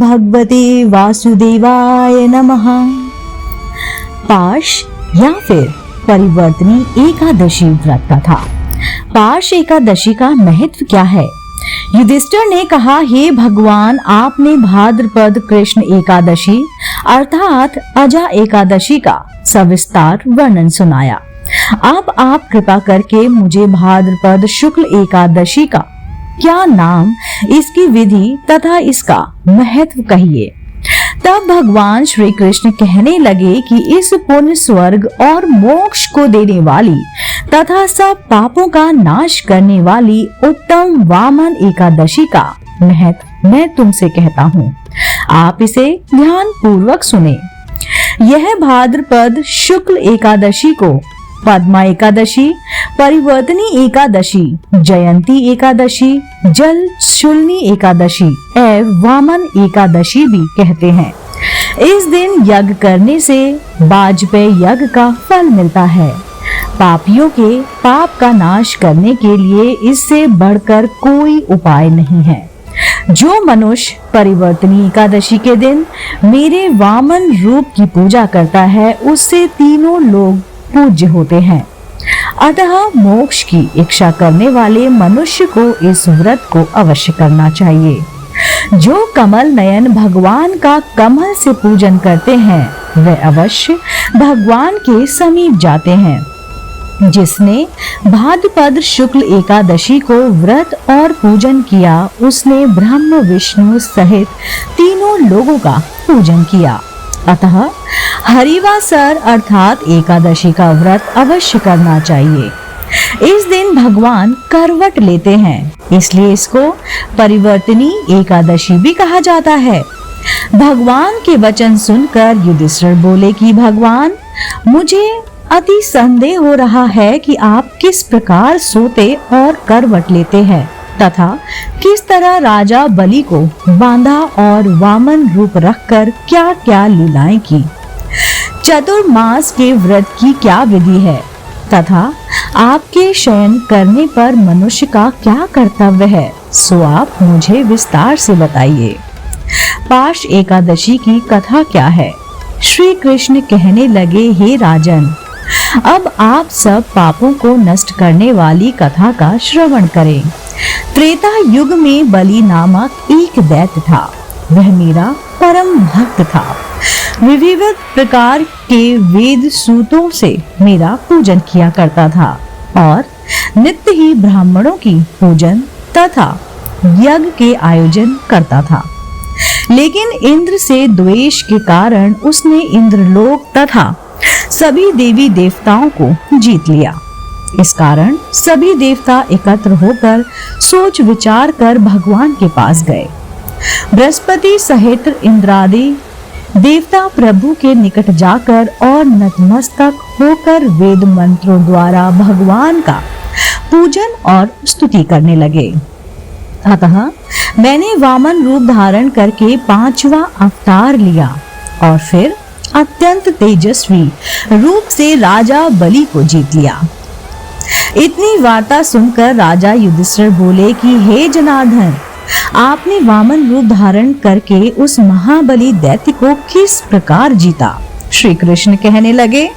भगवते वासुदेवाय नमः। पाश या फिर परिवर्तनी एकादशी व्रत कथा। पाश एकादशी का महत्व क्या है? युधिष्ठिर ने कहा, हे भगवान, आपने भाद्रपद कृष्ण एकादशी अर्थात अजा एकादशी का सविस्तार वर्णन सुनाया। अब आप कृपा करके मुझे भाद्रपद शुक्ल एकादशी का क्या नाम, इसकी विधि तथा इसका महत्व कहिए। तब भगवान श्री कृष्ण कहने लगे कि इस पुण्य, स्वर्ग और मोक्ष को देने वाली तथा सब पापों का नाश करने वाली उत्तम वामन एकादशी का महत्व मैं तुमसे कहता हूँ। आप इसे ध्यान पूर्वक सुने। यह भाद्रपद शुक्ल एकादशी को पद्मा एकादशी, परिवर्तनी एकादशी, जयंती एकादशी, जल शूलनी एकादशी एवं वामन एकादशी भी कहते हैं। इस दिन यज्ञ करने से वाजपेय यज्ञ का फल मिलता है। पापियों के पाप का नाश करने के लिए इससे बढ़कर कोई उपाय नहीं है। जो मनुष्य परिवर्तनी एकादशी के दिन मेरे वामन रूप की पूजा करता है, उससे तीनों लोग पूज्य होते हैं। अतः मोक्ष की इच्छा करने वाले मनुष्य को इस व्रत को अवश्य करना चाहिए। जो कमल नयन भगवान का कमल से पूजन करते हैं, वे अवश्य भगवान के समीप जाते हैं। जिसने भाद्रपद शुक्ल एकादशी को व्रत और पूजन किया, उसने ब्रह्म विष्णु सहित तीनों लोगों का पूजन किया। अतः हरिवासर अर्थात एकादशी का व्रत अवश्य करना चाहिए। इस दिन भगवान करवट लेते हैं, इसलिए इसको परिवर्तनी एकादशी भी कहा जाता है। भगवान के वचन सुनकर युधिष्ठिर बोले कि भगवान, मुझे अति संदेह हो रहा है कि आप किस प्रकार सोते और करवट लेते हैं तथा किस तरह राजा बलि को बांधा और वामन रूप रखकर क्या क्या लीलाएं की। चतुर्मास के व्रत की क्या विधि है तथा आपके शयन करने पर मनुष्य का क्या कर्तव्य है, सो आप मुझे विस्तार से बताइए। पाश एकादशी की कथा क्या है? श्री कृष्ण कहने लगे, हे राजन, अब आप सब पापों को नष्ट करने वाली कथा का श्रवण करें। त्रेता युग में बलि नामक एक दैत्य था। वह मेरा परम भक्त था। विविध प्रकार के वेद सूतों से मेरा पूजन किया करता था और नित्य ही ब्राह्मणों की पूजन तथा यज्ञ के आयोजन करता था। लेकिन इंद्र से द्वेष के कारण उसने इंद्रलोक तथा सभी देवी देवताओं को जीत लिया। इस कारण सभी देवता एकत्र होकर सोच विचार कर भगवान के पास गए। बृहस्पति सहित इंद्रादि देवता प्रभु के निकट जाकर और नतमस्तक होकर वेद मंत्रों द्वारा भगवान का पूजन और स्तुति करने लगे। अतः मैंने वामन रूप धारण करके 5वां अवतार लिया और फिर अत्यंत तेजस्वी रूप से राजा बलि को जीत लिया। इतनी वार्ता सुनकर राजा युधिष्ठिर बोले कि हे जनार्दन, आपने वामन रूप धारण करके उस महाबली दैत्य को किस प्रकार जीता? श्री कृष्ण कहने लगे,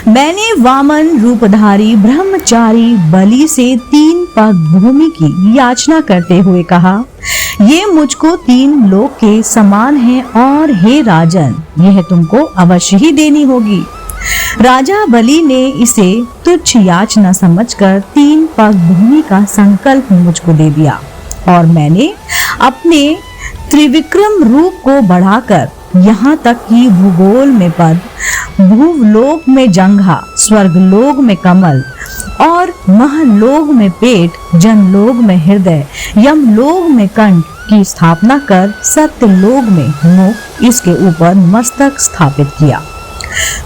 मैंने वामन रूपधारी ब्रह्मचारी बलि से 3 पग भूमि की याचना करते हुए कहा, ये मुझको 3 लोक के समान है और हे राजन, यह तुमको अवश्य ही देनी होगी। राजा बलि ने इसे तुच्छ याचना समझकर 3 पग भूमि का संकल्प मुझको दे दिया और मैंने अपने त्रिविक्रम रूप को बढ़ाकर यहाँ तक कि भूगोल में पद, भूलोक में जंघा, स्वर्गलोक में कमल और महलोक में पेट, जनलोक में हृदय, यमलोक में कंठ की स्थापना कर सत्यलोक में मुख, इसके ऊपर मस्तक स्थापित किया।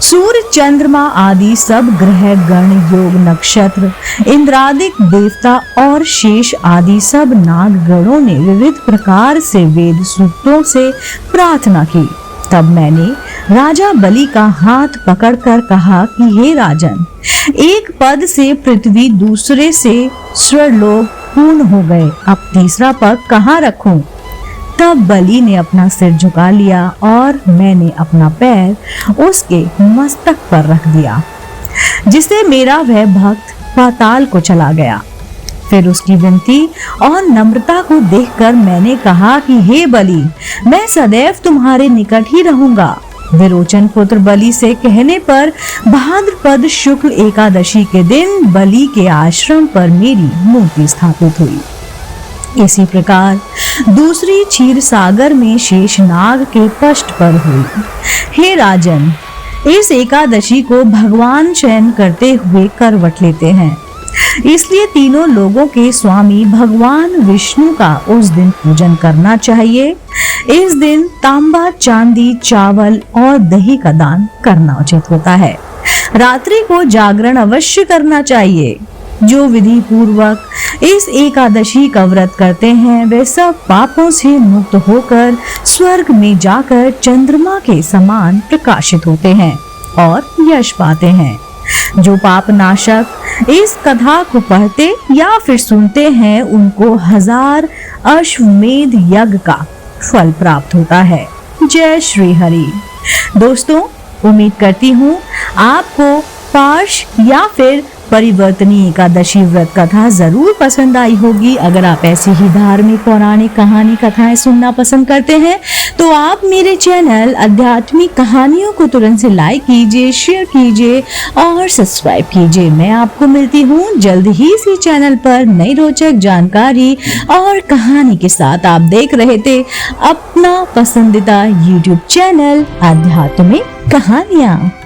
सूर्य, चंद्रमा आदि सब ग्रह गण, योग, नक्षत्र, इंद्रादिक देवता और शेष आदि सब नाग गणों ने विविध प्रकार से वेद सूक्तों से प्रार्थना की। तब मैंने राजा बलि का हाथ पकड़कर कहा कि हे राजन, एक पद से पृथ्वी, दूसरे से स्वर्गलोक पूर्ण हो गए, अब तीसरा पद कहाँ रखूं? तब बलि ने अपना सिर झुका लिया और मैंने अपना पैर उसके मस्तक पर रख दिया, जिससे मेरा वह भक्त पाताल को चला गया। फिर उसकी विनती और नम्रता को देखकर मैंने कहा कि हे बलि, मैं सदैव तुम्हारे निकट ही रहूंगा। विरोचन पुत्र बलि से कहने पर भाद्रपद शुक्ल एकादशी के दिन बलि के आश्रम पर मेरी मूर्ति स्थापित हुई। इसी प्रकार दूसरी क्षीर सागर में शेषनाग के पष्ट पर हुई। हे राजन, इस एकादशी को भगवान शयन करते हुए करवट लेते हैं, इसलिए तीनों लोगों के स्वामी भगवान विष्णु का उस दिन पूजन करना चाहिए। इस दिन तांबा, चांदी, चावल और दही का दान करना उचित होता है। रात्रि को जागरण अवश्य करना चाहिए। जो विधि पूर्वक इस एकादशी का व्रत करते हैं वे सब पापों से मुक्त होकर स्वर्ग में जाकर चंद्रमा के समान प्रकाशित होते हैं और यश पाते हैं। जो पाप नाशक इस कथा को पढ़ते या फिर सुनते हैं उनको 1000 अश्वमेध यज्ञ का फल प्राप्त होता है। जय श्री हरि। दोस्तों, उम्मीद करती हूँ आपको पाश या फिर परिवर्तनी एकादशी व्रत कथा जरूर पसंद आई होगी। अगर आप ऐसी ही धार्मिक पौराणिक कहानी कथाएं सुनना पसंद करते हैं तो आप मेरे चैनल आध्यात्मिक कहानियों को तुरंत से लाइक कीजिए, शेयर कीजिए और सब्सक्राइब कीजिए। मैं आपको मिलती हूँ जल्द ही इसी चैनल पर नई रोचक जानकारी और कहानी के साथ। आप देख रहे थे अपना पसंदीदा YouTube चैनल आध्यात्मिक कहानियाँ।